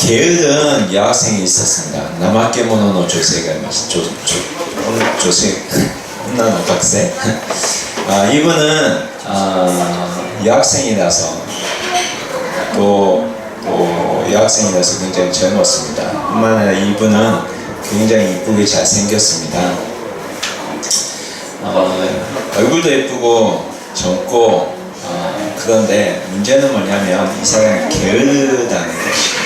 게으른 여학생이 있었습니다. 나마케 모노노 조세가 조세 혼나는 박세. 이분은 여학생이라서 또 여학생이라서 굉장히 젊었습니다. 뿐만 아니라 이분은 굉장히 이쁘게 잘생겼습니다. 얼굴도 예쁘고 젊고 그런데 문제는 뭐냐면 이 사람이 게으르다는 것이죠.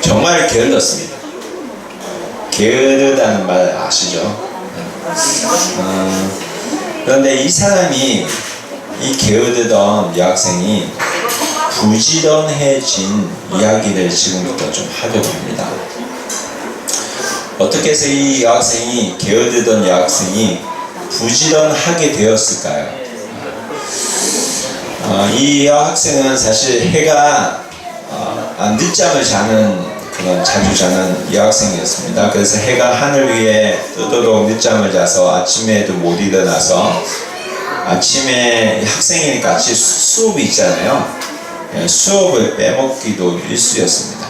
정말 게을렀습니다. 게으르다는 말 아시죠? 그런데 이 사람이 이 게으르던 여학생이 부지런해진 이야기를 지금부터 좀 하려고 합니다. 어떻게 해서 이 여학생이 게으르던 여학생이 부지런하게 되었을까요? 이 여학생은 사실 해가 늦잠을 자는 그런 자주 자는 여학생이었습니다. 그래서 해가 하늘 위에 뜨도록 늦잠을 자서 아침에도 못 일어나서 아침에 학생이니까 아침 수업이 있잖아요. 수업을 빼먹기도 일쑤였습니다.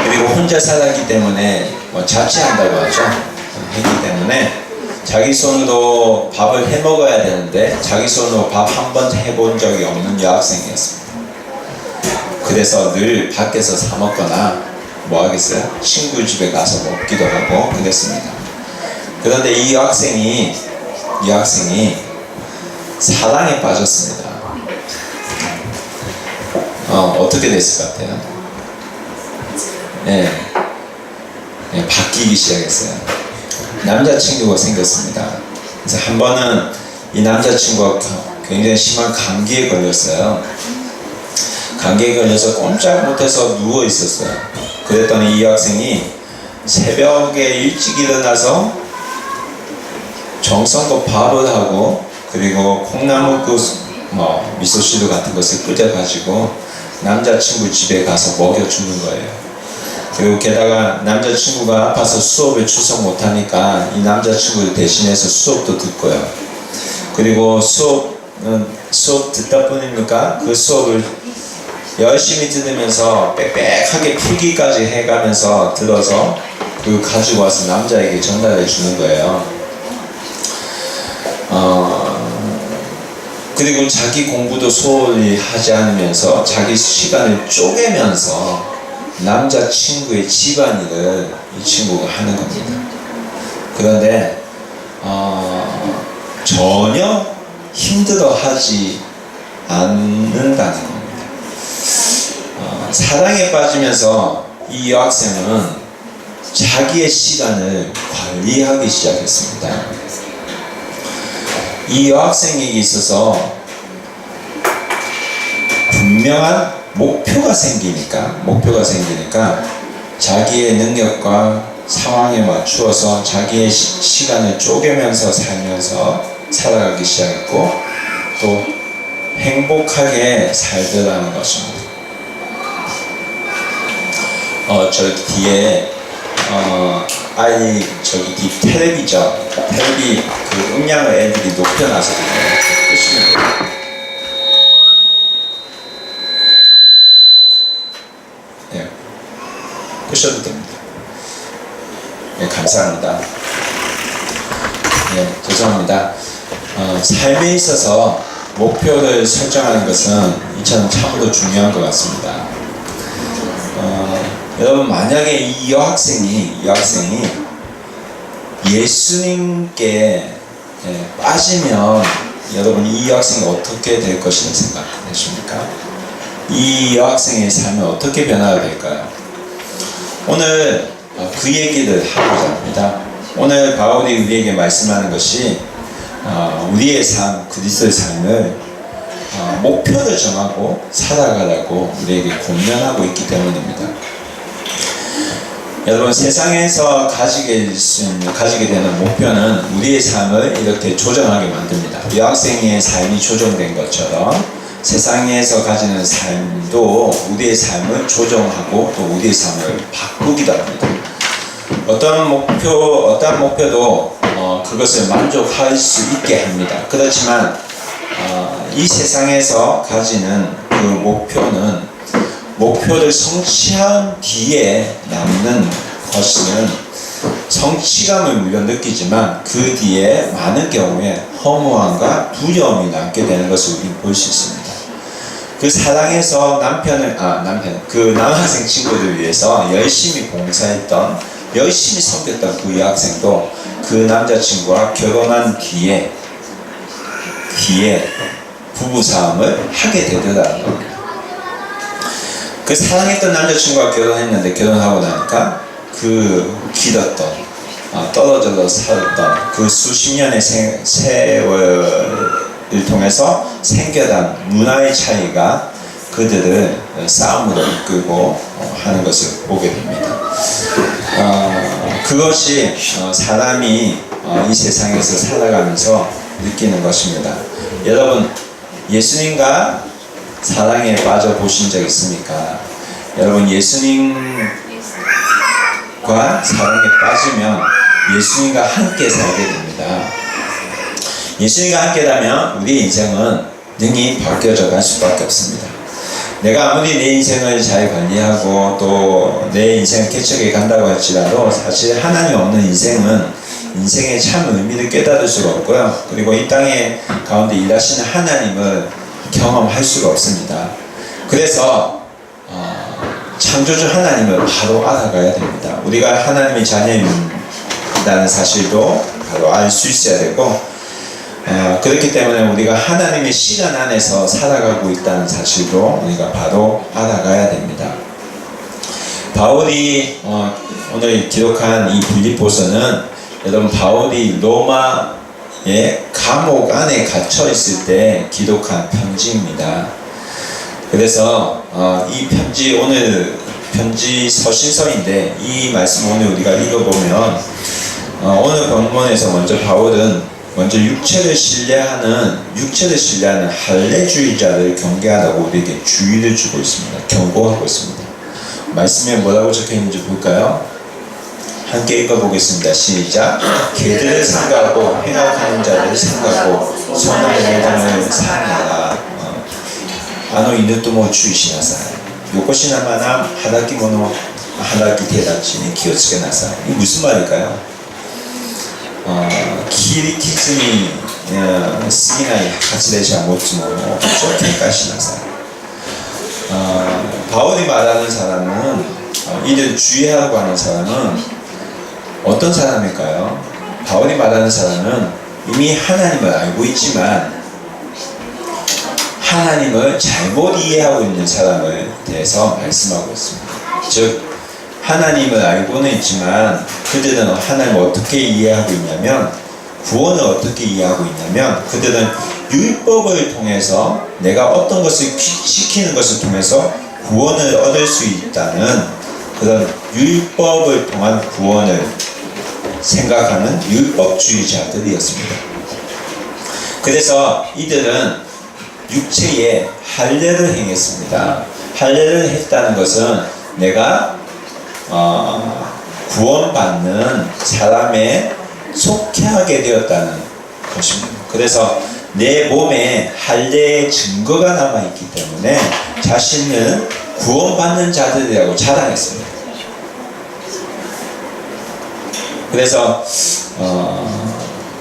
그리고 혼자 살았기 때문에 자취한다고 하죠. 했기 때문에 자기 손으로 밥을 해 먹어야 되는데 자기 손으로 밥 한 번 해본 적이 없는 여학생이었습니다. 그래서 늘 밖에서 사 먹거나 뭐 하겠어요? 친구 집에 가서 먹기도 하고 그랬습니다. 그런데 이 여학생이 사랑에 빠졌습니다. 어떻게 됐을 것 같아요? 바뀌기 시작했어요. 남자친구가 생겼습니다. 그래서 한 번은 이 남자친구가 굉장히 심한 감기에 걸렸어요. 감기에 걸려서 꼼짝 못해서 누워 있었어요. 그랬더니 이 여학생이 새벽에 일찍 일어나서 정성껏 밥을 하고 그리고 콩나물국 미소시루 같은 것을 끓여가지고 남자친구 집에 가서 먹여주는 거예요. 그리고 게다가 남자친구가 아파서 수업에 출석 못하니까 이 남자친구를 대신해서 수업도 듣고요. 그리고 수업 듣다 보니까 그 수업을 열심히 들으면서 빽빽하게 풀기까지 해가면서 들어서 그 가지고 와서 남자에게 전달해 주는 거예요. 그리고 자기 공부도 소홀히 하지 않으면서 자기 시간을 쪼개면서 남자친구의 집안일을 이 친구가 하는 겁니다. 그런데 전혀 힘들어하지 않는다는 겁니다. 사랑에 빠지면서 이 여학생은 자기의 시간을 관리하기 시작했습니다. 이 여학생에게 있어서 분명한 목표가 생기니까 자기의 능력과 상황에 맞추어서 자기의 시간을 쪼개면서 살아가기 시작했고 또 행복하게 살더라는 것입니다. 저기 뒤에 뒤 텔레비죠. 텔레비 그 음량을 애들이 높여놔서 끄시면 돼요. 끄셔도 됩니다. 감사합니다. 죄송합니다. 삶에 있어서 목표를 설정하는 것은 이처럼 참으로 중요한 것 같습니다. 여러분 만약에 이 여학생이 예수님께 빠지면 여러분 이 여학생이 어떻게 될 것이라고 생각하십니까? 이 여학생의 삶이 어떻게 변화가 될까요? 오늘 그 얘기를 하고자 합니다. 오늘 바울이 우리에게 말씀하는 것이 우리의 삶, 그리스도의 삶을 목표를 정하고 살아가라고 우리에게 권면하고 있기 때문입니다. 여러분 세상에서 가지게 되는 목표는 우리의 삶을 이렇게 조정하게 만듭니다. 여학생의 삶이 조정된 것처럼 세상에서 가지는 삶도 우리의 삶을 조정하고 또 우리의 삶을 바꾸기도 합니다. 어떤 목표도 그것을 만족할 수 있게 합니다. 그렇지만 이 세상에서 가지는 그 그 목표를 성취한 뒤에 남는 것은 성취감을 물론 느끼지만 그 뒤에 많은 경우에 허무함과 두려움이 남게 되는 것을 우리는 볼 수 있습니다. 그 사랑해서 그 남학생 친구들 위해서 열심히 봉사했던, 열심히 섬겼던 그 여학생도 그 남자친구와 결혼한 뒤에 부부싸움을 하게 되더라는 겁니다. 그 사랑했던 남자친구와 결혼했는데 결혼하고 나니까 그 길었던 떨어져서 살았던 그 수십 년의 세월을 통해서 생겨난 문화의 차이가 그들을 싸움으로 이끌고 하는 것을 보게 됩니다. 그것이 사람이 이 세상에서 살아가면서 느끼는 것입니다. 여러분, 예수님과 사랑에 빠져 보신 적 있습니까? 여러분, 예수님과 사랑에 빠지면 예수님과 함께 살게 됩니다. 예수님과 함께라면 우리의 인생은 능히 바뀌어져 갈 수밖에 없습니다. 내가 아무리 내 인생을 잘 관리하고 또 내 인생을 개척해 간다고 할지라도 사실 하나님 없는 인생의 참 의미를 깨달을 수가 없고요. 그리고 이 땅에 가운데 일하시는 하나님을 경험할 수가 없습니다. 그래서 창조주 하나님을 바로 알아가야 됩니다. 우리가 하나님의 자녀이라는 사실도 바로 알 수 있어야 되고, 그렇기 때문에 우리가 하나님의 시간 안에서 살아가고 있다는 사실도 우리가 바로 알아가야 됩니다. 바울이 오늘 기록한 이 빌립보서는 여러분, 바울이 로마의 감옥 안에 갇혀 있을 때 기록한 편지입니다. 그래서 이 편지, 오늘 편지 서신서인데 이 말씀 오늘 우리가 읽어보면 오늘 본문에서 먼저 바울은 육체를 신뢰하는 할례주의자를 경계하라고 우리에게 주의를 주고 있습니다. 경고하고 있습니다. 말씀에 뭐라고 적혀있는지 볼까요? 함께 읽어보겠습니다. 시작. 개들을 삼가하고 행악하는 자들을 삼가하고 선한 여자를 사랑하라. 이누토모 주의시나사. 요것이나마나 하다키모노 하다키 대단치니 키오츠게 나사. 이게 무슨 말일까요? 키리키즈미 쓰기나이 하치데샤 못츠모노 쇼케이까시나사. 바울이 말하는 사람은 이들 주의하라고 하는 사람은 어떤 사람일까요? 바울이 말하는 사람은 이미 하나님을 알고 있지만 하나님을 잘못 이해하고 있는 사람을 대해서 말씀하고 있습니다. 즉, 하나님을 알고는 있지만 그들은 하나님을 어떻게 이해하고 있냐면, 구원을 어떻게 이해하고 있냐면, 그들은 율법을 통해서 내가 어떤 것을 시키는 것을 통해서 구원을 얻을 수 있다는 그런 율법을 통한 구원을 생각하는 율법주의자들이었습니다. 그래서 이들은 육체에 할례를 행했습니다. 할례를 했다는 것은 내가 구원받는 사람에 속해하게 되었다는 것입니다. 그래서 내 몸에 할례의 증거가 남아있기 때문에 자신은 구원받는 자들이라고 자랑했습니다. 그래서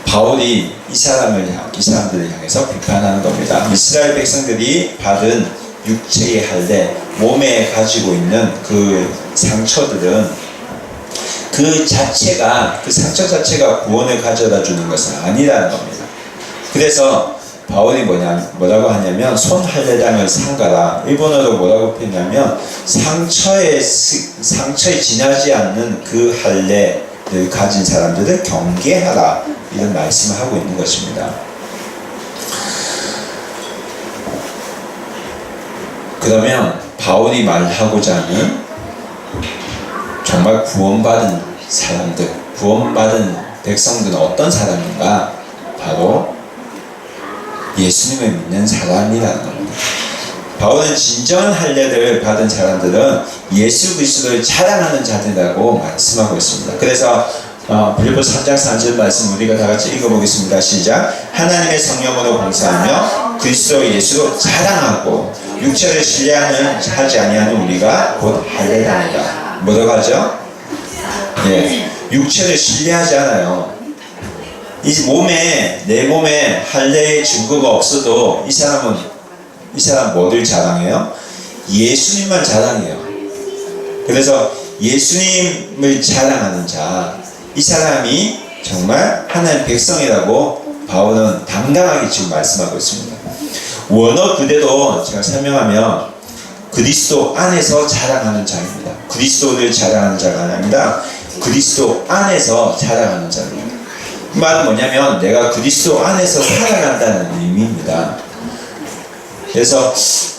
바울이 이 사람들을 향해서 비판하는 겁니다. 이스라엘 백성들이 받은 육체의 할례, 몸에 가지고 있는 그 상처들은 그 상처 자체가 구원을 가져다 주는 것은 아니라는 겁니다. 그래서 바울이 뭐라고 하냐면, 손 할례당을 삼가라. 일본어로 뭐라고 표현하냐면, 상처에 지나지 않는 그 할례를 가진 사람들을 경계하라. 이런 말씀을 하고 있는 것입니다. 그러면 바울이 말하고자 하는 정말 구원받은 사람들, 구원받은 백성들은 어떤 사람인가? 바로 예수님을 믿는 사람이라는 겁니다. 바울은 진정한 할례를 받은 사람들은 예수 그리스도를 자랑하는 자들이라고 말씀하고 있습니다. 그래서 빌립보서 3장 4절 말씀 우리가 다 같이 읽어보겠습니다. 시작. 하나님의 성령으로 봉사하며 그리스도 예수로 자랑하고 육체를 신뢰하지 아니하는 우리가 곧 할례당이다. 뭐라고 하죠? 예, 육체를 신뢰하지 않아요. 내 몸에 할례의 증거가 없어도 이 사람 뭐를 자랑해요? 예수님만 자랑해요. 그래서 예수님을 자랑하는 자, 이 사람이 정말 하나님의 백성이라고 바울은 당당하게 지금 말씀하고 있습니다. 원어 그대로 제가 설명하면 그리스도 안에서 자랑하는 자입니다. 그리스도를 자랑하는 자가 아닙니다. 그리스도 안에서 자랑하는 자입니다. 이 말은 뭐냐면 내가 그리스도 안에서 살아간다는 의미입니다. 그래서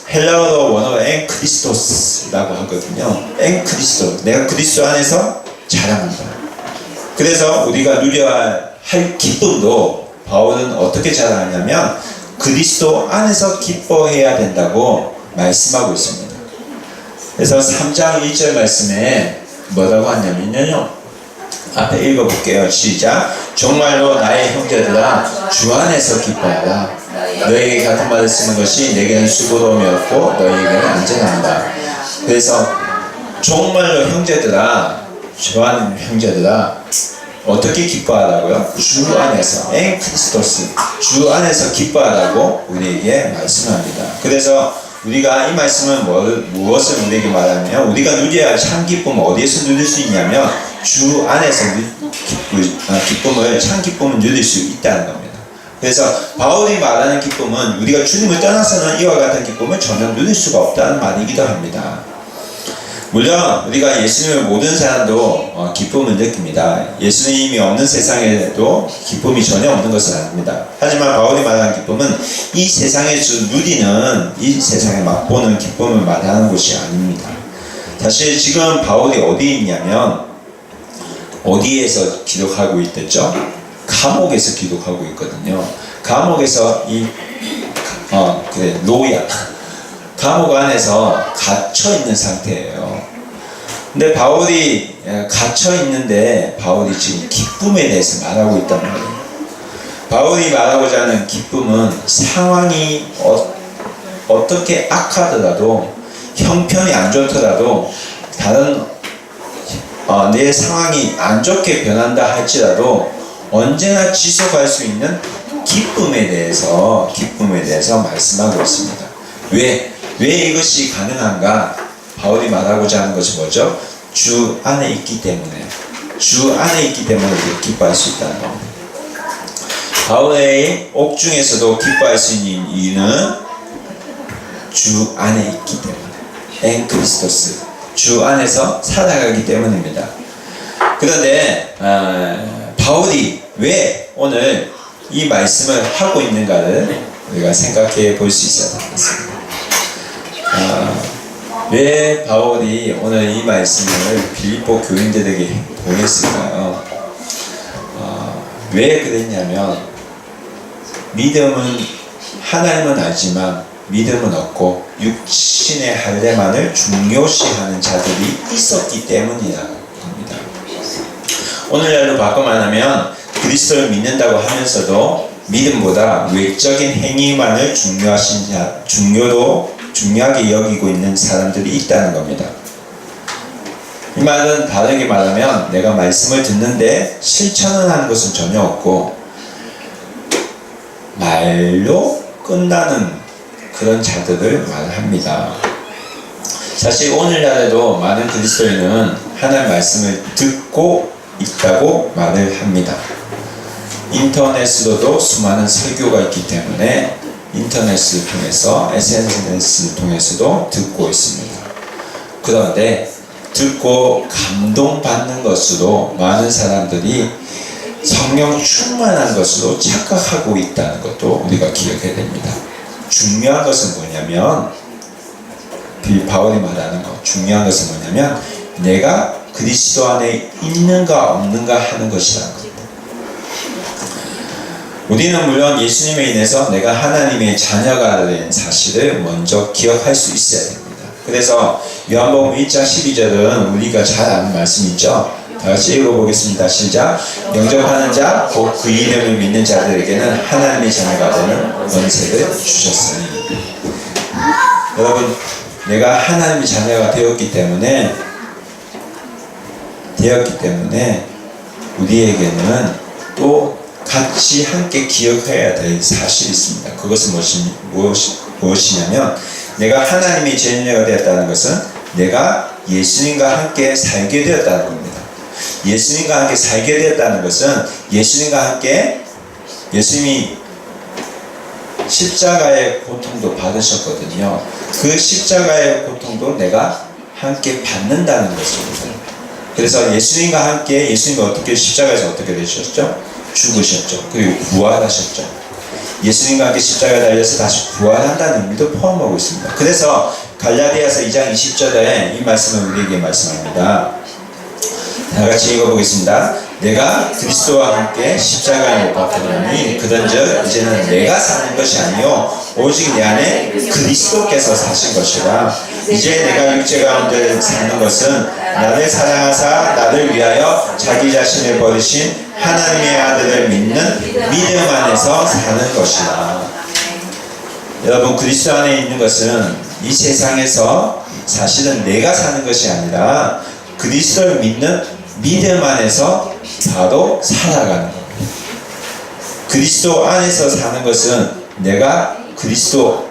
헬라어로 원어가 엔크리스토스라고 하거든요. 엔크리스토, 내가 그리스도 안에서 자랑한다. 그래서 우리가 누려야 할 기쁨도 바울은 어떻게 자랑하냐면 그리스도 안에서 기뻐해야 된다고 말씀하고 있습니다. 그래서 3장 1절 말씀에 뭐라고 하냐면요, 앞에 읽어볼게요. 시작. 정말로 나의 형제들아 주 안에서 기뻐하라. 너에게 같은 말을 쓰는 것이 내게는 수고로움이었고 너희에게는 안전합니다. 그래서 정말로 형제들아, 주 안의 형제들아 어떻게 기뻐하라고요? 주 안에서, 엔크리스토스, 주 안에서 기뻐하라고 우리에게 말씀합니다. 그래서 우리가 이 말씀은 무엇을 우리에게 말하냐면 우리가 누려야 할 참 기쁨을 어디에서 누릴 수 있냐면 주 안에서 기쁨을, 참 기쁨을 누릴 수 있다는 겁니다. 그래서 바울이 말하는 기쁨은 우리가 주님을 떠나서는 이와 같은 기쁨을 전혀 누릴 수가 없다는 말이기도 합니다. 물론 우리가 예수님을 모르는 사람도 기쁨을 느낍니다. 예수님이 없는 세상에도 기쁨이 전혀 없는 것은 아닙니다. 하지만 바울이 말하는 기쁨은 이 세상에서 누리는, 이 세상에 맛보는 기쁨을 말하는 것이 아닙니다. 사실 지금 바울이 어디에 있냐면 어디에서 기록하고 있댔죠? 감옥에서 기록하고 있거든요. 감옥에서 로야, 감옥 안에서 갇혀 있는 상태예요. 근데 바울이 갇혀 있는데 바울이 지금 기쁨에 대해서 말하고 있단 말이에요. 바울이 말하고자 하는 기쁨은 상황이 어떻게 악하더라도, 형편이 안 좋더라도, 다른 내 상황이 안 좋게 변한다 할지라도 언제나 지속할 수 있는 기쁨에 대해서 말씀하고 있습니다. 왜 이것이 가능한가? 바울이 말하고자 하는 것이 뭐죠? 주 안에 있기 때문에, 주 안에 있기 때문에 우리가 기뻐할 수 있다는 겁니다. 바울의 옥중에서도 기뻐할 수 있는 이유는 주 안에 있기 때문에, 엔크리스토스, 주 안에서 살아가기 때문입니다. 그런데 바울이 왜 오늘 이 말씀을 하고 있는가를 우리가 생각해 볼 수 있어야 되겠습니다. 왜 바울이 오늘 이 말씀을 빌립보 교인들에게 보냈을까요? 왜 그랬냐면 믿음은, 하나님은 알지만 믿음은 없고 육신의 할례만을 중요시하는 자들이 있었기 때문이라고 합니다. 오늘날로 바꿔 말하면 그리스도를 믿는다고 하면서도 믿음보다 외적인 행위만을 중요하게 여기고 있는 사람들이 있다는 겁니다. 이 말은 다르게 말하면 내가 말씀을 듣는데 실천을 하는 것은 전혀 없고 말로 끝나는 그런 자들을 말합니다. 사실 오늘날에도 많은 그리스도인은 하나님의 말씀을 듣고 있다고 말을 합니다. 인터넷으로도 수많은 설교가 있기 때문에 인터넷을 통해서, SNS를 통해서도 듣고 있습니다. 그런데 듣고 감동받는 것으로 많은 사람들이 성령 충만한 것으로 착각하고 있다는 것도 우리가 기억해야 됩니다. 중요한 것은 뭐냐면, 바울이 말하는 것, 중요한 것은 뭐냐면 내가 그리스도 안에 있는가 없는가 하는 것이라는 겁니다. 우리는 물론 예수님에 인해서 내가 하나님의 자녀가 된 사실을 먼저 기억할 수 있어야 됩니다. 그래서 요한복음 1장 12절은 우리가 잘 아는 말씀이죠. 다같이 읽어보겠습니다. 시작. 영접하는 자, 곧 그 이름을 믿는 자들에게는 하나님의 자녀가 되는 권세를 주셨으니. 여러분, 내가 하나님의 자녀가 되었기 때문에 우리에게는 또 같이 함께 기억해야 될 사실이 있습니다. 그것은 무엇이냐면, 내가 하나님의 자녀가 되었다는 것은 내가 예수님과 함께 살게 되었다는 겁니다. 예수님과 함께 살게 되었다는 것은 예수님이 십자가의 고통도 받으셨거든요. 그 십자가의 고통도 내가 함께 받는다는 것입니다. 그래서 예수님과 함께, 예수님이 어떻게 십자가에서 어떻게 되셨죠? 죽으셨죠. 그리고 부활하셨죠. 예수님과 함께 십자가에 달려서 다시 부활한다는 의미도 포함하고 있습니다. 그래서 갈라디아서 2장 20절에 이 말씀을 우리에게 말씀합니다. 다 같이 읽어보겠습니다. 내가 그리스도와 함께 십자가에 못 박혔나니 그런즉 이제는 내가 사는 것이 아니요 오직 내 안에 그리스도께서 사신 것이라. 이제 내가 육체 가운데 사는 것은 나를 사랑하사 나를 위하여 자기 자신을 버리신 하나님의 아들을 믿는 믿음 안에서 사는 것이라. 여러분, 그리스도 안에 있는 것은 이 세상에서 사실은 내가 사는 것이 아니라 그리스도를 믿는 믿음 안에서 바로 살아가는 겁니다. 그리스도 안에서 사는 것은 내가 그리스도와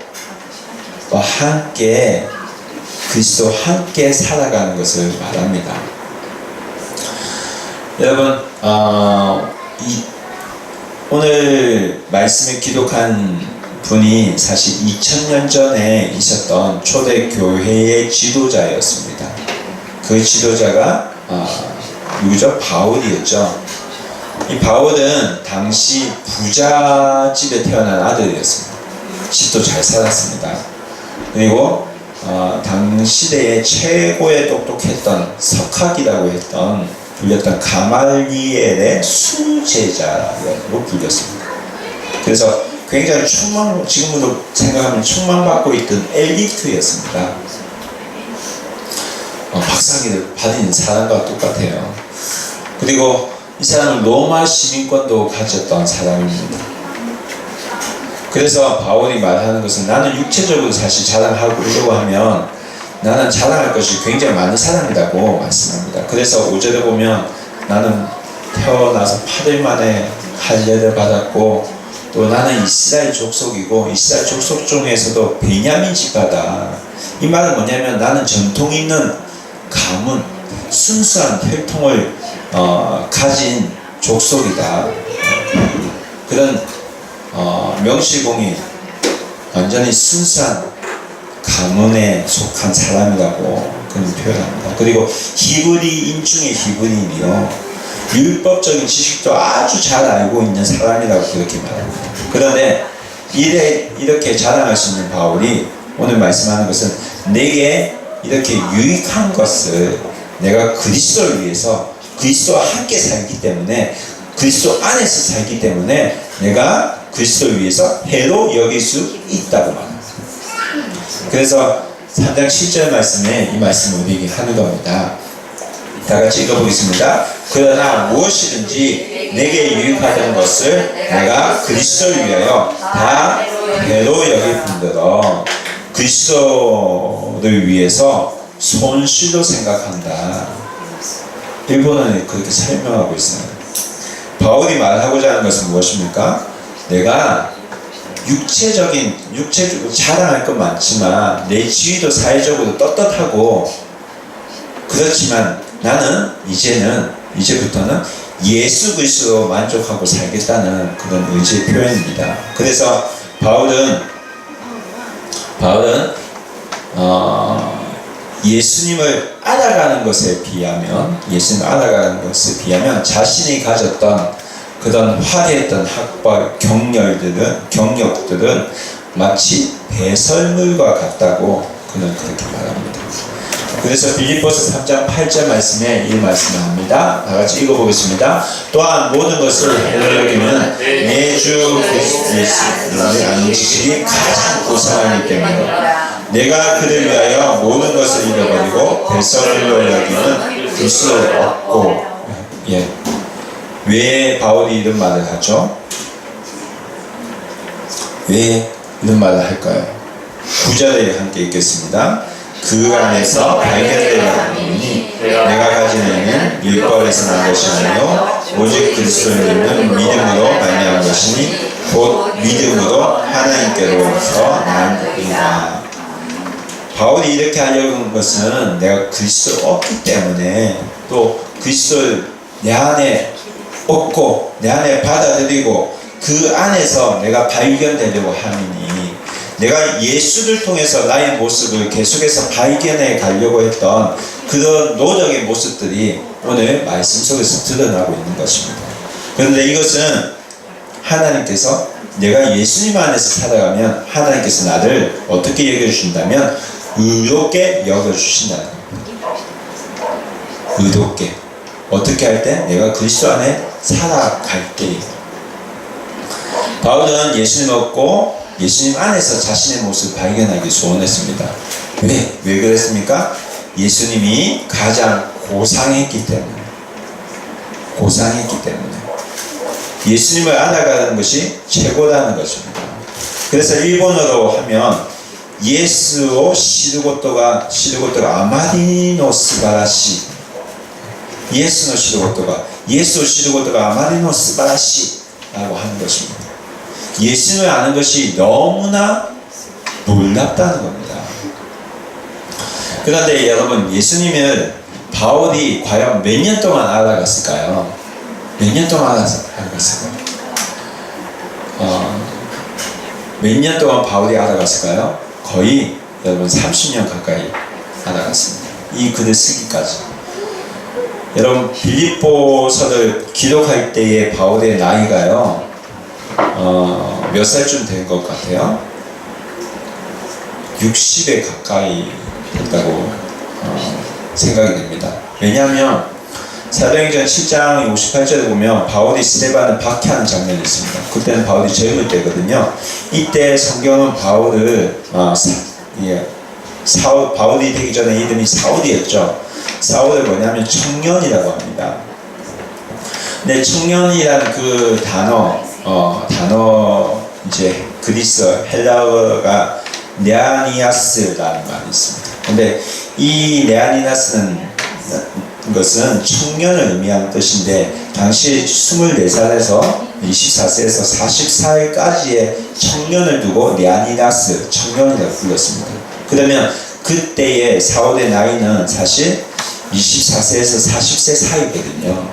함께 살아가는 것을 말합니다. 여러분, 오늘 말씀을 기록한 분이 사실 2000년 전에 있었던 초대 교회의 지도자였습니다. 그 지도자가 누구죠? 바울이었죠. 이 바울은 당시 부잣집에 태어난 아들이었습니다. 집도 잘 살았습니다. 그리고 당시대에 최고의 똑똑했던 석학이라고 불렸던 가말리엘의 수제자로 불렸습니다. 그래서 굉장히 지금으로 생각하면 충망받고 있던 엘리트였습니다. 박사학위를 받은 사람과 똑같아요. 그리고 이 사람은 로마 시민권도 가졌던 사람입니다. 그래서 바울이 말하는 것은 나는 육체적으로 사실 자랑하려고 하면 나는 자랑할 것이 굉장히 많은 사람이라고 말씀합니다. 그래서 5절에 보면 나는 태어나서 8일 만에 할례를 받았고 또 나는 이스라엘 족속이고 이스라엘 족속 중에서도 베냐민 지파다. 이 말은 뭐냐면 나는 전통 있는 가문, 순수한 혈통을 가진 족속이다. 그런 명실공히 완전히 순수한 가문에 속한 사람이라고 그런 표현합니다. 그리고 히브리인 중에 히브리인이요. 율법적인 지식도 아주 잘 알고 있는 사람이라고 그렇게 말합니다. 그런데 이렇게 자랑할 수 있는 바울이 오늘 말씀하는 것은 내게 이렇게 유익한 것을 내가 그리스도를 위해서 그리스도와 함께 살기 때문에 그리스도 안에서 살기 때문에 내가 그리스도를 위해서 해로 여길 수 있다고 말합니다. 그래서 3장 7절 말씀에 이 말씀을 우리에게 하는 겁니다. 다 같이 읽어보겠습니다. 그러나 무엇이든지 내게 유익하던 것을 내가 그리스도를 위하여 다 해로 여길 뿐더러 그리스도를 위해서 손실로 생각한다. 일본어는 그렇게 설명하고 있어요. 바울이 말하고자 하는 것은 무엇입니까? 내가 육체적으로 자랑할 건 많지만 내 지위도 사회적으로 떳떳하고 그렇지만 나는 이제부터는 예수 그리스도로 만족하고 살겠다는 그런 의지의 표현입니다. 그래서 바울은 예수님을 알아가는 것에 비하면 자신이 가졌던 그런 화려했던 학벌, 경력들은 마치 배설물과 같다고 그는 그렇게 말합니다. 그래서 빌립보서 3장 8절 말씀에 이 말씀을 합니다. 다 같이 읽어보겠습니다. 또한 모든 것을 해로 여기면 내 주 그리스도 예수를 아는 지식이 가장 고상하기 때문에 내가 그를 위하여 모든 것을 잃어버리고 배설물로 여기는 그리스도를 얻고. 왜 바울이 이런 말을 하죠? 왜 이런 말을 할까요? 9절에 함께 읽겠습니다. 그 안에서 발견되려 하니 내가 가진 의는 율법에서 난 것이 아니요 오직 그리스도를 믿는 믿음으로 말미암은 것이니 곧 믿음으로 하나님께로서 나니라. 바울이 이렇게 하려고 한 것은 내가 그리스도를 얻기 때문에, 또 그리스도를 내 안에 얻고 내 안에 받아들이고 그 안에서 내가 발견되려고 함이니, 내가 예수를 통해서 나의 모습을 계속해서 발견해 가려고 했던 그런 노력의 모습들이 오늘 말씀 속에서 드러나고 있는 것입니다. 그런데 이것은 하나님께서, 내가 예수님 안에서 살아가면 하나님께서 나를 어떻게 여겨주신다면 의롭게 여겨주신다는 겁니다. 의롭게. 어떻게 할 때? 내가 그리스도 안에 살아갈 때. 바울은 예수님 얻고 예수님 안에서 자신의 모습을 발견하기 소원했습니다. 왜 그랬습니까? 예수님이 가장 고상했기 때문에. 예수님을 알아가는 것이 최고라는 것입니다. 그래서 일본어로 하면 예수오 시르고토가 아마리노 스바라시, 예수오 시르고토가 아마리노 스바라시 라고 하는 것입니다. 예수님을 아는 것이 너무나 놀랍다는 겁니다. 그런데 여러분, 예수님을 바울이 과연 몇 년 동안 알아갔을까요? 몇 년 동안 알아갔을까요? 몇 년 동안 바울이 알아갔을까요? 거의 여러분 30년 가까이 알아갔습니다. 이 글을 쓰기까지. 여러분, 빌립보서를 기록할 때의 바울의 나이가요, 몇 살쯤 된 것 같아요? 60에 가까이 됐다고 생각이 됩니다. 왜냐하면 사도행전 7장 58절에 보면 바울이 스데반을 박해하는 장면이 있습니다. 그때는 바울이 젊을 때거든요. 이때 성경은 바울을 바울이 되기 전에 이름이 사울이었죠. 사울을 뭐냐면 청년이라고 합니다. 근데 청년이라는 그 단어 이제 그리스 헬라어가 네아니아스라는 말이 있습니다. 근데 이 네아니아스는 것은 청년을 의미하는 뜻인데, 당시 24살에서 24세에서 44살까지의 청년을 두고 네아니아스, 청년이라고 불렀습니다. 그러면 그때의 사울의 나이는 사실 24세에서 40세 사이거든요.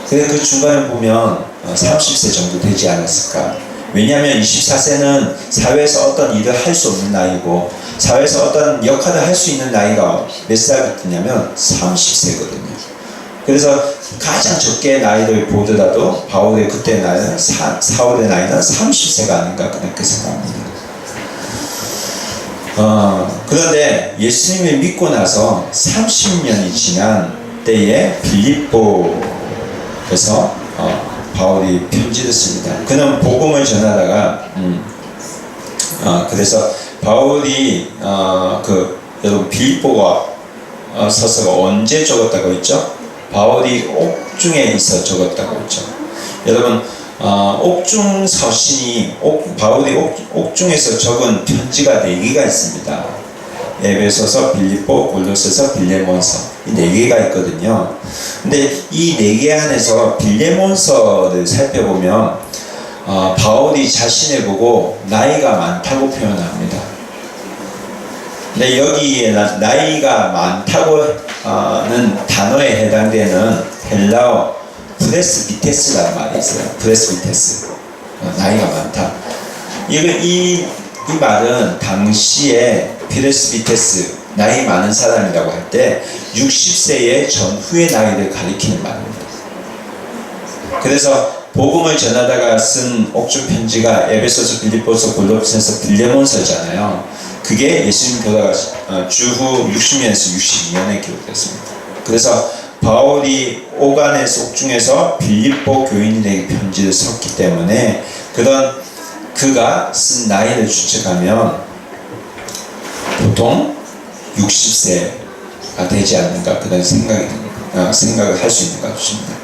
그래서 그 중간에 보면 30세 정도 되지 않았을까. 왜냐하면 24세는 사회에서 어떤 일을 할 수 없는 나이고, 사회에서 어떤 역할을 할 수 있는 나이가 몇 살부터냐면 30세거든요. 그래서 가장 적게 나이를 보더라도 바울의 그때 나이는 사울의 나이는 30세가 아닌가 그렇게 생각합니다. 그런데 예수님을 믿고 나서 30년이 지난 때에 빌립보에서 바울이 편지를 씁니다. 그는 복음을 전하다가 그래서 바울이 여러분 빌립보가 서서가 언제 적었다고 했죠? 바울이 옥중에 있어 적었다고 했죠. 여러분, 옥중 서신이 바울이 옥중에서 적은 편지가 4개가 있습니다. 에베소서, 빌립보, 골로새서, 빌레몬서, 이 4개가 있거든요. 근데 이 4개 안에서 빌레몬서를 살펴보면 바울이 자신을 보고 나이가 많다고 표현합니다. 근데 여기에 나이가 많다고 하는 단어에 해당되는 헬라어 프레스비테스라는 말이 있어요. 프레스비테스, 나이가 많다. 이 말은 당시에 프레스비테스, 나이 많은 사람이라고 할 때 60세의 전후의 나이를 가리키는 말입니다. 그래서 복음을 전하다가 쓴 옥중 편지가 에베소서, 빌립보서, 골로새서, 빌레몬서잖아요. 그게 예수님 돌아가신 주후 60년에서 62년에 기록됐습니다. 그래서 바울이 오간에서 옥중에서 빌립보 교인들에게 편지를 썼기 때문에 그가 쓴 나이를 추측하면 보통 60세가 되지 않는가 그런 생각을 할 수 있는 것입니다.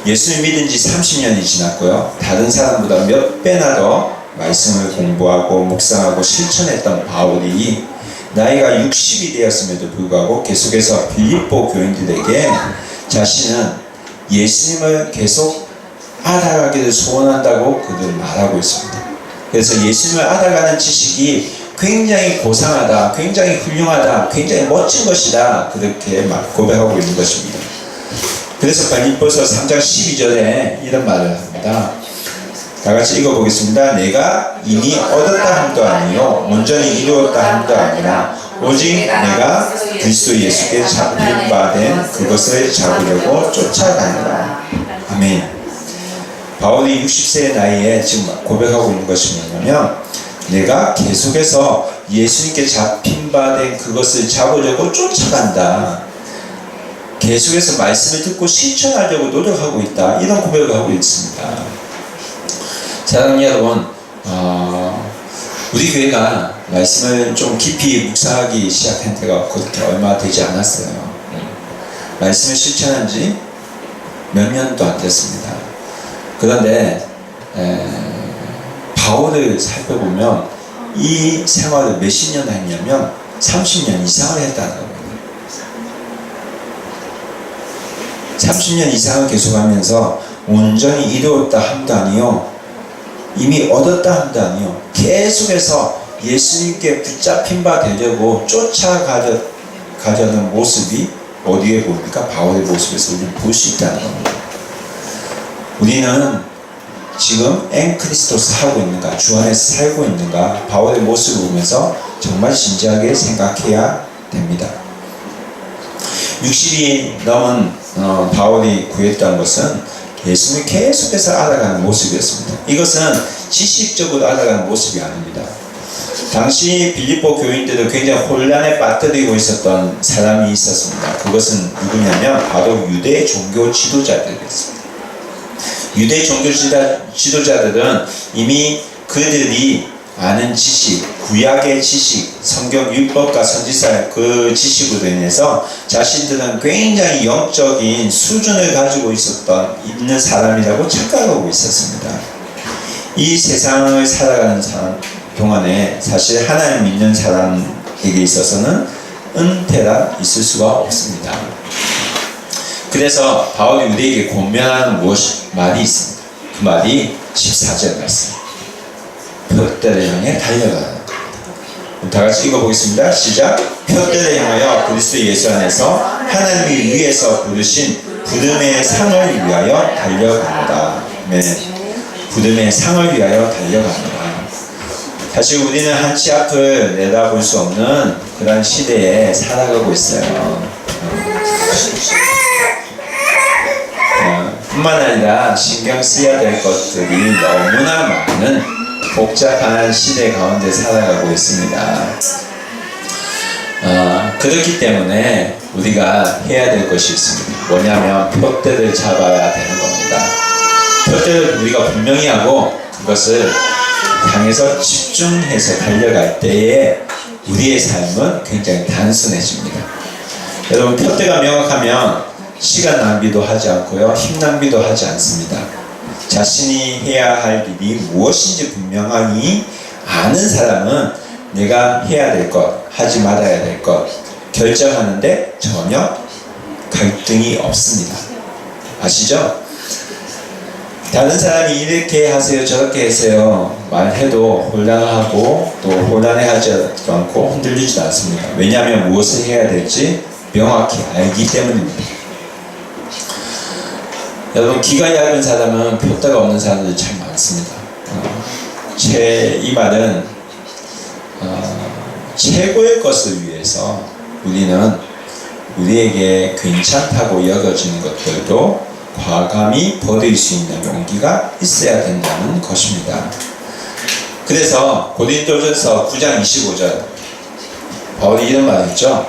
예수를 믿은 지 30년이 지났고요. 다른 사람보다 몇 배나 더 말씀을 공부하고 묵상하고 실천했던 바울이 나이가 60이 되었음에도 불구하고 계속해서 빌립보 교인들에게 자신은 예수님을 계속 알아가기를 소원한다고 그들은 말하고 있습니다. 그래서 예수님을 알아가는 지식이 굉장히 고상하다, 굉장히 훌륭하다, 굉장히 멋진 것이다, 그렇게 고백하고 있는 것입니다. 그래서 빌립보서 3장 12절에 이런 말을 합니다. 다같이 읽어보겠습니다. 내가 이미 얻었다 함도 아니요 온전히 이루었다 함도 아니라 오직 내가 그리스도 예수께 잡힌 바 된 그것을 잡으려고 쫓아가노라. 아멘. 바울이 60세의 나이에 지금 고백하고 있는 것이 뭐냐면, 내가 계속해서 예수님께 잡힌 바 된 그것을 잡으려고 쫓아간다. 계속해서 말씀을 듣고 실천하려고 노력하고 있다. 이런 고백을 하고 있습니다. 사랑하는 여러분, 우리 교회가 말씀을 좀 깊이 묵상하기 시작한 때가 그렇게 얼마 되지 않았어요. 말씀을 실천한 지 몇 년도 안 됐습니다. 그런데 바울을 살펴보면 이 생활을 몇십 년 했냐면 30년 이상을 했다는 겁니다. 30년 이상을 계속하면서 온전히 이루었다 함도 아니요 이미 얻었다 함도 아니요 계속해서 예수님께 붙잡힌 바 되려고 쫓아가려는 모습이 어디에 보입니까? 바울의 모습에서 우리는 볼 수 있다는 겁니다. 우리는 지금 앵크리스토스 하고 있는가, 주 안에서 살고 있는가, 바울의 모습을 보면서 정말 진지하게 생각해야 됩니다. 60이 넘은 바울이 구했던 것은 예수님을 계속해서 알아가는 모습이었습니다. 이것은 지식적으로 알아가는 모습이 아닙니다. 당시 빌립보 교인들은 굉장히 혼란에 빠뜨리고 있었던 사람이 있었습니다. 그것은 누구냐면 바로 유대 종교 지도자들이었습니다. 유대 종교 지도자들은 이미 그들이 아는 지식, 구약의 지식, 성경 율법과 선지자 그 지식으로 인해서 자신들은 굉장히 영적인 수준을 가지고 있는 사람이라고 착각하고 있었습니다. 이 세상을 살아가는 동안에 사실 하나님 믿는 사람에게 있어서는 은퇴가 있을 수가 없습니다. 그래서 바울이 우리에게 권면하는 말이 있습니다. 그 말이 14절 말씀. 표대를 향해 달려가는 겁니다. 다같이 읽어보겠습니다. 시작. 표대를 향하여 그리스도 예수 안에서 하나님이 위에서 부르신 부름의 상을 위하여 달려갑니다. 네. 부름의 상을 위하여 달려갑니다. 사실 우리는 한치 앞을 내다볼 수 없는 그런 시대에 살아가고 있어요. 뿐만 아니라 신경 쓰여야 될 것들이 너무나 많은 복잡한 시대 가운데 살아가고 있습니다. 그렇기 때문에 우리가 해야 될 것이 있습니다. 뭐냐면 표대를 잡아야 되는 겁니다. 표대를 우리가 분명히 하고 그것을 향해서 집중해서 달려갈 때에 우리의 삶은 굉장히 단순해집니다. 여러분, 표대가 명확하면 시간 낭비도 하지 않고요, 힘 낭비도 하지 않습니다. 자신이 해야 할 일이 무엇인지 분명하니 아는 사람은 내가 해야 될 것, 하지 말아야 될 것 결정하는데 전혀 갈등이 없습니다. 아시죠? 다른 사람이 이렇게 하세요, 저렇게 하세요 말해도 혼란하고 또 혼란해하지 않고 흔들리지도 않습니다. 왜냐하면 무엇을 해야 될지 명확히 알기 때문입니다. 여러분, 귀가 얇은 사람은 표대가 없는 사람들이 참 많습니다. 이 말은 최고의 것을 위해서 우리는 우리에게 괜찮다고 여겨지는 것들도 과감히 버릴 수 있는 용기가 있어야 된다는 것입니다. 그래서 고린도전서 9장 25절 바울이 이런 말을 했죠.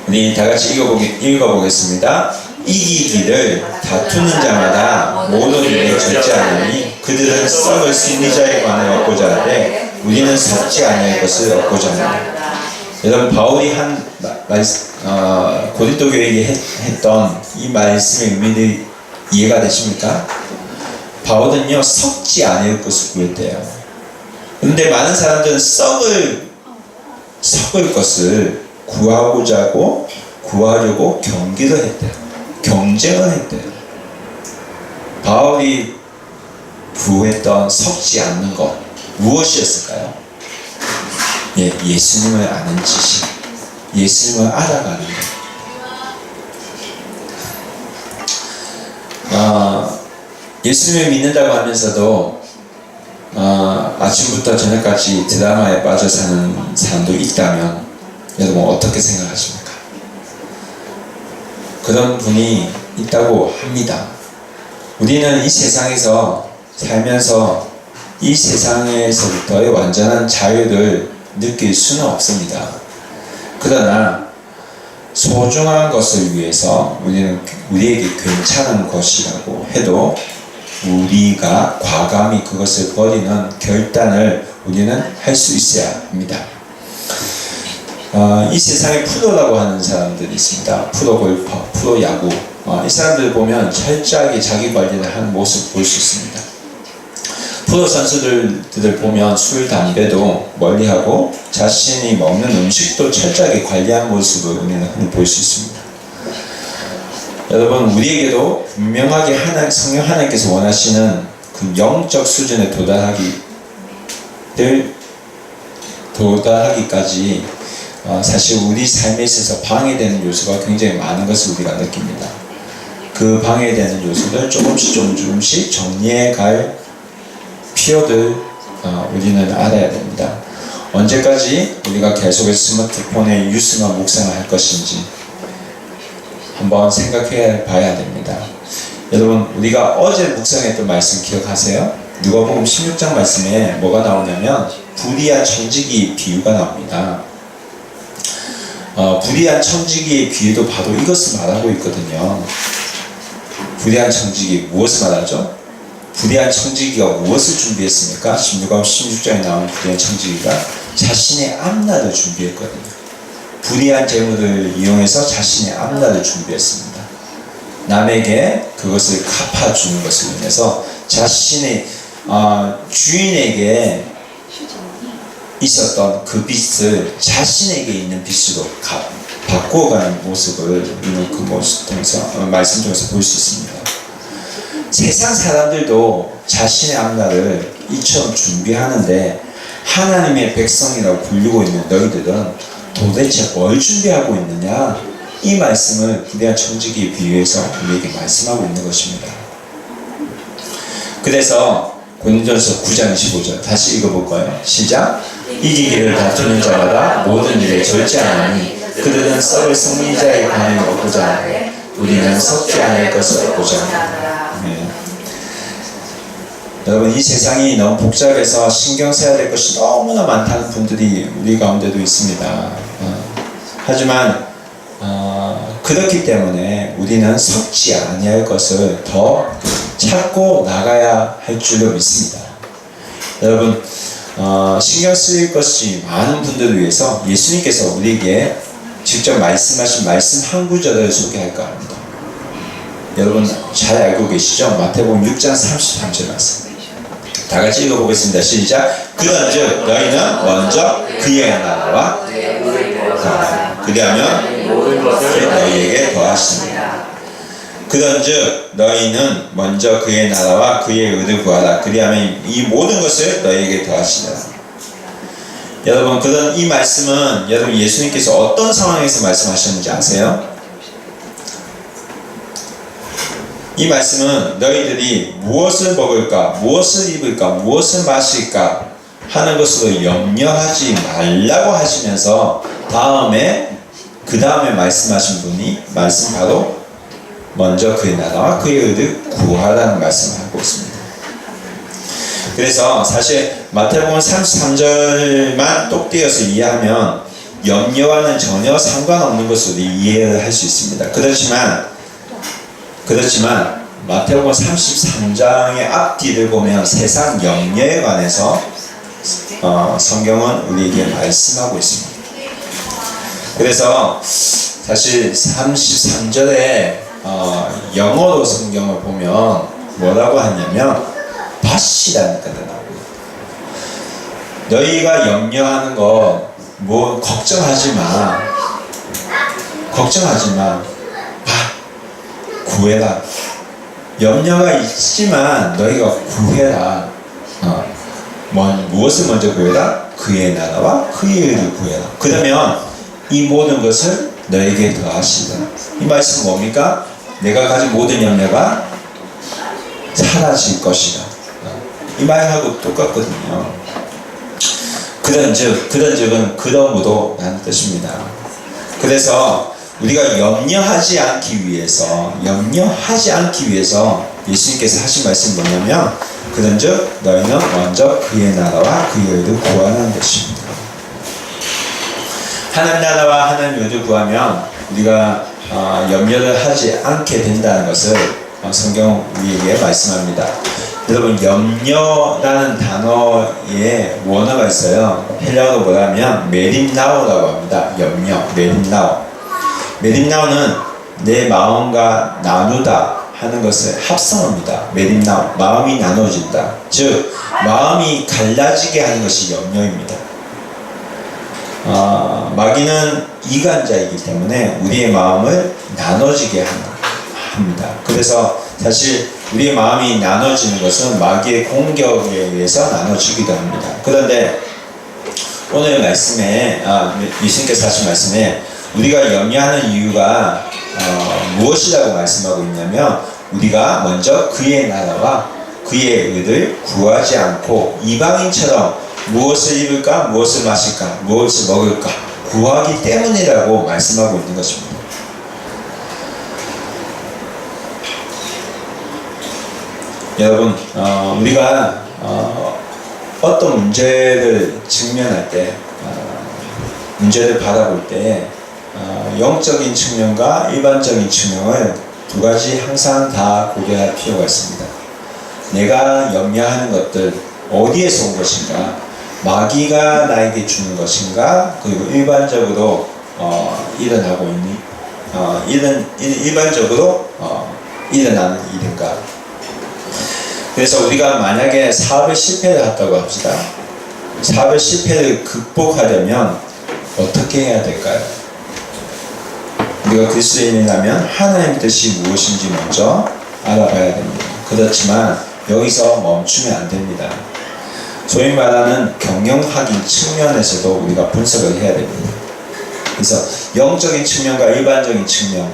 우리 다같이 읽어보겠습니다. 이기기를 다투는 자마다 모든 일에 절제하느니 그들은 썩을 승리자에 관해 얻고자 하되 우리는 썩지 않을 것을 얻고자 합니다. 여러분, 바울이 한 고린도 교회에게 했던 이 말씀의 의미를 이해가 되십니까? 바울은요 썩지 않을 것을 구했대요. 그런데 많은 사람들은 썩을 것을 구하려고 경기를 했대요. 경쟁을 했대요. 바울이 구했던 썩지 않는 것 무엇이었을까요? 예수님을 아는 지식, 예수님을 알아가는 것. 예수님을 믿는다고 하면서도 아침부터 저녁까지 드라마에 빠져 사는 사람도 있다면 여러분 어떻게 생각하십니까? 그런 분이 있다고 합니다. 우리는 이 세상에서 살면서 이 세상에서부터의 완전한 자유를 느낄 수는 없습니다. 그러나 소중한 것을 위해서 우리에게 괜찮은 것이라고 해도 우리가 과감히 그것을 버리는 결단을 우리는 할 수 있어야 합니다. 이 세상에 프로라고 하는 사람들이 있습니다. 프로 골퍼, 프로 야구. 이 사람들 보면 철저하게 자기 관리를 하는 모습을 볼 수 있습니다. 프로 선수들을 보면 술, 담배도 멀리하고 자신이 먹는 음식도 철저하게 관리한 모습을 우리는 볼 수 있습니다. 여러분, 우리에게도 분명하게 성령 하나님께서 원하시는 그 영적 수준에 도달하기까지 사실 우리 삶에 있어서 방해되는 요소가 굉장히 많은 것을 우리가 느낍니다. 그 방해되는 요소들 조금씩 정리해 갈 필요들 우리는 알아야 됩니다. 언제까지 우리가 계속해서 스마트폰의 뉴스만 묵상을 할 것인지 한번 생각해 봐야 됩니다. 여러분, 우리가 어제 묵상했던 말씀 기억하세요? 누가복음 16장 말씀에 뭐가 나오냐면 불의한 청지기 비유가 나옵니다. 불의한 청지기의 비유도 바로 이것을 말하고 있거든요. 불의한 청지기 무엇을 말하죠? 불의한 청지기가 무엇을 준비했습니까? 16장에 나오는 불의한 청지기가 자신의 앞날을 준비했거든요. 불의한 재물을 이용해서 자신의 앞날을 준비했습니다. 남에게 그것을 갚아주는 것을 인해서 자신의 주인에게 있었던 그 빚을 자신에게 있는 빚으로 바꾸어가는 모습을 우리는 그 모습 통해서 말씀 통해서 볼 수 있습니다. 세상 사람들도 자신의 앞날을 이처럼 준비하는데 하나님의 백성이라고 불리고 있는 너희들은 도대체 뭘 준비하고 있느냐? 이 말씀을 불의한 청지기에 비유해서 우리에게 말씀하고 있는 것입니다. 그래서 고린도전서 9장 25절 다시 읽어볼까요? 시작! 이기기를 다투는 자마다 모든 일에 절제하나니 그들은 썩을 승리자의 관을 얻고자 하되 우리는 썩지 않을 것을 얻고자 하노라. 여러분, 이 세상이 너무 복잡해서 신경 써야 될 것이 너무나 많다는 분들이 우리 가운데도 있습니다. 하지만 그렇기 때문에 우리는 썩지 아니할 것을 더 찾고 나가야 할 줄로 믿습니다. 여러분, 신경 쓰일 것이 많은 분들을 위해서 예수님께서 우리에게 직접 말씀하신 말씀 한 구절을 소개할까 합니다. 여러분 잘 알고 계시죠? 마태복음 6장 33절 말씀. 다 같이 읽어보겠습니다. 시작. 그런즉 너희는 먼저 그의 나라와 그리하면 모든 것을 너희에게 더하시니라. 그런즉 너희는 먼저 그의 나라와 그의 의를 구하라. 그리하면 이 모든 것을 너희에게 더하시리라. 여러분, 그런 이 말씀은 여러분 예수님께서 어떤 상황에서 말씀하셨는지 아세요? 이 말씀은 너희들이 무엇을 먹을까, 무엇을 입을까, 무엇을 마실까 하는 것으로 염려하지 말라고 하시면서 그 다음에 말씀하신 분이 바로 먼저 그의 나라와 그의 의를 구하라는 말씀을 하고 있습니다. 그래서 사실 마태복음 33절만 똑 떼어서 이해하면 염려와는 전혀 상관없는 것으로 이해를 할 수 있습니다. 그렇지만 마태복음 33장의 앞뒤를 보면 세상 염려에 관해서 성경은 우리에게 말씀하고 있습니다. 그래서 사실 33절에 영어로 성경을 보면 뭐라고 하냐면 구하시라니까 나옵니다. 너희가 염려하는 거 뭐 걱정하지 마. 걱정하지 마. 구해라. 염려가 있지만 너희가 구해라. 무엇을 먼저 구해라? 그의 나라와 그의 의를 구해라. 그러면 이 모든 것을 너에게 더하시리라. 이 말씀은 뭡니까? 내가 가진 모든 염려가 사라질 것이다. 이 말하고 똑같거든요. 그런즉은 그러므로 라는 뜻입니다. 그래서 우리가 염려하지 않기 위해서 예수님께서 하신 말씀이 뭐냐면, 그런즉 너희는 먼저 그의 나라와 그의 의를 구하는 것입니다. 하나님 나라와 하나님 의를 구하면 우리가 염려를 하지 않게 된다는 것을 성경 우리에게 말씀합니다. 여러분, 염려라는 단어에 원어가 있어요. 헬라어로 뭐라면 메림나오라고 합니다. 염려, 메림나오는 내 마음과 나누다 하는 것을 합성합니다. 메림나오, 마음이 나눠진다. 즉 마음이 갈라지게 하는 것이 염려입니다. 마귀는 이간자이기 때문에 우리의 마음을 나눠지게 합니다. 그래서 사실 우리의 마음이 나눠지는 것은 마귀의 공격에 의해서 나눠지기도 합니다. 그런데 오늘 말씀에 예수님께서 하신 말씀에 우리가 염려하는 이유가 무엇이라고 말씀하고 있냐면, 우리가 먼저 그의 나라와 그의 의를 구하지 않고 이방인처럼 무엇을 입을까, 무엇을 마실까, 무엇을 먹을까 구하기 때문이라고 말씀하고 있는 것입니다. 여러분, 우리가 어떤 문제를 직면할 때, 문제를 바라볼 때 영적인 측면과 일반적인 측면을 두 가지 항상 다 고려할 필요가 있습니다. 내가 염려하는 것들 어디에서 온 것인가, 마귀가 나에게 주는 것인가, 그리고 일반적으로 일어나고 있는 일반적으로 일어나는 일인가. 그래서 우리가 만약에 사업에 실패를 했다고 합시다. 사업의 실패를 극복하려면 어떻게 해야 될까요? 우리가 그리스도인이라면 하나님의 뜻이 무엇인지 먼저 알아봐야 됩니다. 그렇지만 여기서 멈추면 안 됩니다. 소위 말하는 경영학인 측면에서도 우리가 분석을 해야 됩니다. 그래서 영적인 측면과 일반적인 측면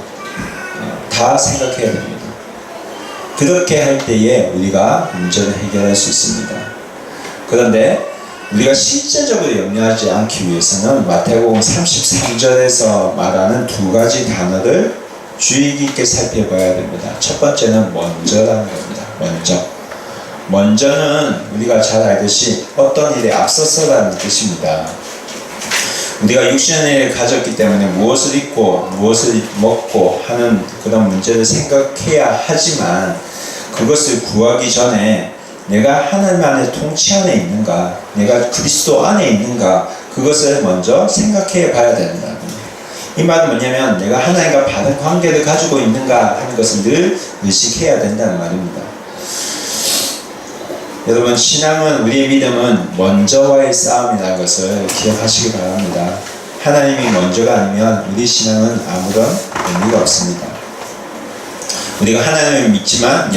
다 생각해야 됩니다. 그렇게 할 때에 우리가 문제를 해결할 수 있습니다. 그런데 우리가 실제적으로 염려하지 않기 위해서는 마태복음 33절에서 말하는 두 가지 단어를 주의 깊게 살펴봐야 됩니다. 첫 번째는 먼저라는 겁니다. 먼저는 우리가 잘 알듯이 어떤 일에 앞서서라는 뜻입니다. 우리가 육신의 일을 가졌기 때문에 무엇을 입고 무엇을 먹고 하는 그런 문제를 생각해야 하지만, 그것을 구하기 전에 내가 하나님 안에 통치 안에 있는가, 내가 그리스도 안에 있는가, 그것을 먼저 생각해 봐야 된다. 이 말은 뭐냐면, 내가 하나님과 바른 관계를 가지고 있는가 하는 것을 늘 의식해야 된다는 말입니다. 여러분, 신앙은, 우리의 믿음은 먼저와의 싸움이라는 것을 기억하시기 바랍니다. 하나님이 먼저가 아니면 우리 신앙은 아무런 의미가 없습니다. 우리가 하나님을 믿지만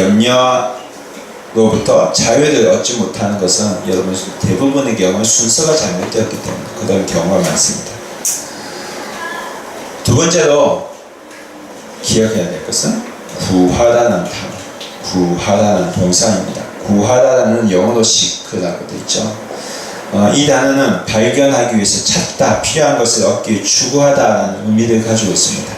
염려로부터 자유를 얻지 못하는 것은 여러분 대부분의 경우 순서가 잘못되었기 때문에 그런 경우가 많습니다. 두 번째로 기억해야 될 것은 구하라는 동사입니다. 구하다라는 영어로 seek라고 되어 있죠. 이 단어는 발견하기 위해서 찾다, 필요한 것을 얻기 위해 추구하다라는 의미를 가지고 있습니다.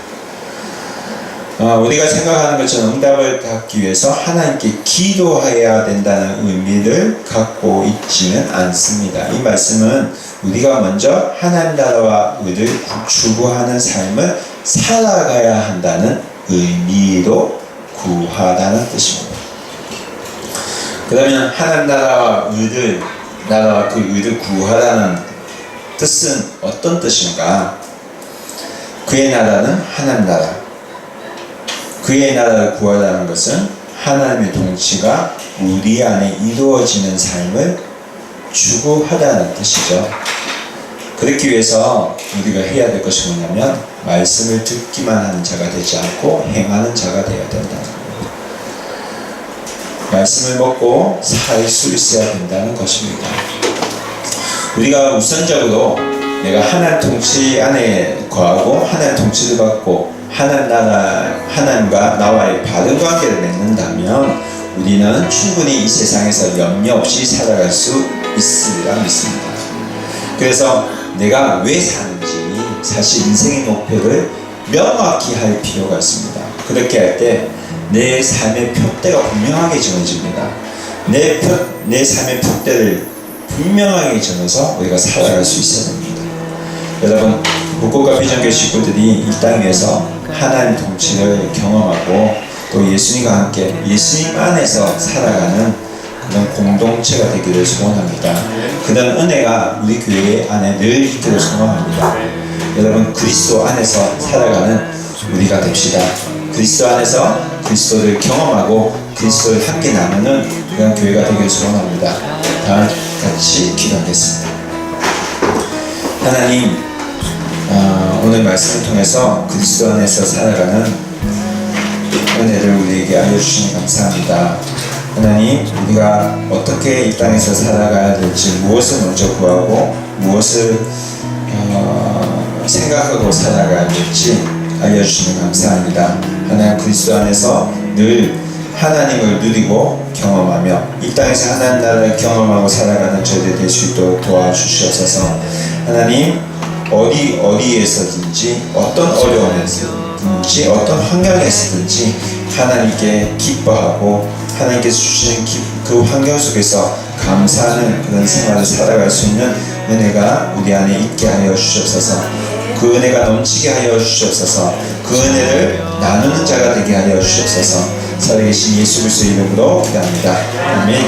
우리가 생각하는 것처럼 응답을 받기 위해서 하나님께 기도해야 된다는 의미를 갖고 있지는 않습니다. 이 말씀은 우리가 먼저 하나님 나라와 의를 추구하는 삶을 살아가야 한다는 의미로 구하다는 뜻입니다. 그러면 하나님 나라와 그 의를 구하라는 뜻은 어떤 뜻인가? 그의 나라는 하나님 나라. 그의 나라를 구하라는 것은 하나님의 통치가 우리 안에 이루어지는 삶을 추구하다는 뜻이죠. 그렇기 위해서 우리가 해야 될 것이 뭐냐면 말씀을 듣기만 하는 자가 되지 않고 행하는 자가 되어야 된다는 겁니다. 말씀을 먹고 살 수 있어야 된다는 것입니다. 우리가 우선적으로 내가 하나님 통치 안에 거하고 하나님 통치를 받고 하나님과 나와의 바른 관계를 맺는다면 우리는 충분히 이 세상에서 염려 없이 살아갈 수 있으리라 믿습니다. 그래서 내가 왜 사는지 사실 인생의 목표를 명확히 할 필요가 있습니다. 그렇게 할 때 내 삶의 표대가 분명하게 정해집니다. 내 삶의 표대를 분명하게 정해서 우리가 살아갈 수 있어야 됩니다. 여러분, 북곡과 비전교회 식구들이 이 땅 위에서 하나님 통치를 경험하고 또 예수님과 함께 예수님 안에서 살아가는 그런 공동체가 되기를 소원합니다. 그런 은혜가 우리 교회 안에 늘 있기를 소원합니다. 여러분, 그리스도 안에서 살아가는 우리가 됩시다. 그리스도 안에서 그리스도를 경험하고 그리스도를 함께 나누는 그런 교회가 되기를 소원합니다. 다 같이 기도하겠습니다. 하나님, 오늘 말씀을 통해서 그리스도 안에서 살아가는 은혜를 우리에게 알려주시니 감사합니다. 하나님, 우리가 어떻게 이 땅에서 살아가야 될지, 무엇을 먼저 구하고 무엇을 생각하고 살아가야 될지 알려주시니 감사합니다. 하나님, 그리스도 안에서 늘 하나님을 누리고 경험하며 이 땅에서 하나님 나라를 경험하고 살아가는 저희들 될 수 있도록 도와주시옵소서. 하나님, 어디에서든지 어떤 어려움에서든지 어떤 환경에서든지 하나님께 기뻐하고 하나님께서 주시는 그 환경 속에서 감사하는 그런 생활을 살아갈 수 있는 은혜가 우리 안에 있게 하여 주시옵소서. 그 은혜가 넘치게 하여 주시옵소서. 그 은혜를 나누는 자가 되게 하여 주시옵소서. 살아계신 예수 그리스도의 이름으로 기도합니다. 아멘.